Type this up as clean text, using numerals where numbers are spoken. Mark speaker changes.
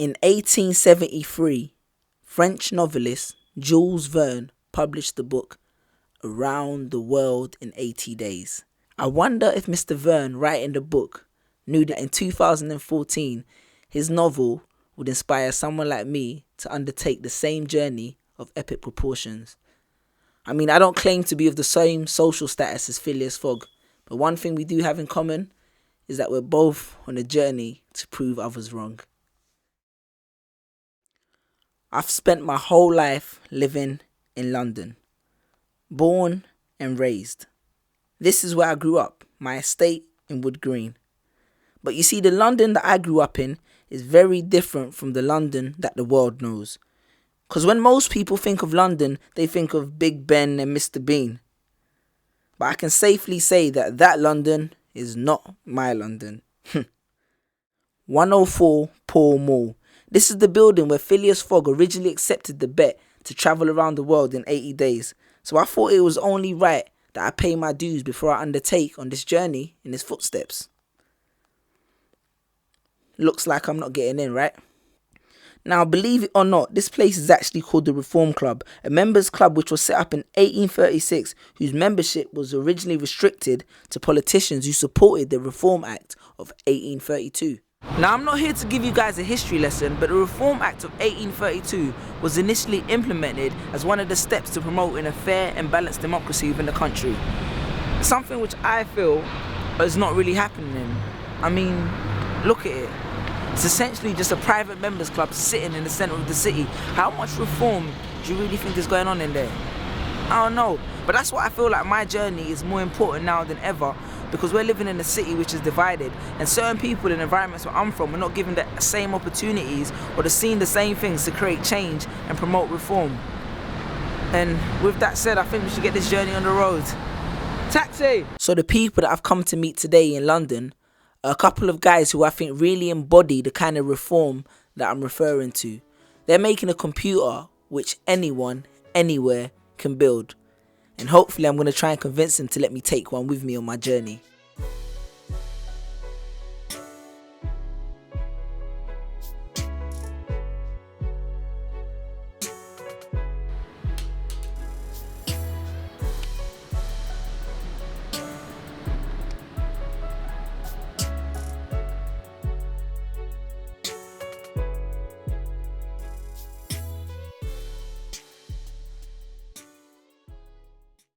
Speaker 1: In 1873, French novelist Jules Verne published the book Around the World in 80 Days. I wonder if Mr. Verne, writing the book, knew that in 2014 his novel would inspire someone like me to undertake the same journey of epic proportions. I mean, I don't claim to be of the same social status as Phileas Fogg, but one thing we do have in common is that we're both on a journey to prove others wrong. I've spent my whole life living in London, born and raised. This is where I grew up, my estate in Wood Green. But you see, the London that I grew up in is very different from the London that the world knows. Because when most people think of London, they think of Big Ben and Mr. Bean. But I can safely say that that London is not my London. 104 Pall Mall. This is the building where Phileas Fogg originally accepted the bet to travel around the world in 80 days. So I thought it was only right that I pay my dues before I undertake on this journey in his footsteps. Looks like I'm not getting in, right? Now, believe it or not, this place is actually called the Reform Club, a members club which was set up in 1836, whose membership was originally restricted to politicians who supported the Reform Act of 1832. Now, I'm not here to give you guys a history lesson, but the Reform Act of 1832 was initially implemented as one of the steps to promoting a fair and balanced democracy within the country. Something which I feel is not really happening. I mean, look at it. It's essentially just a private members club sitting in the centre of the city. How much reform do you really think is going on in there? I don't know. But that's why I feel like my journey is more important now than ever, because we're living in a city which is divided, and certain people in environments where I'm from are not given the same opportunities or to seeing the same things to create change and promote reform. And with that said, I think we should get this journey on the road. Taxi! So the people that I've come to meet today in London are a couple of guys who I think really embody the kind of reform that I'm referring to. They're making a computer which anyone, anywhere can build. And hopefully I'm going to try and convince them to let me take one with me on my journey.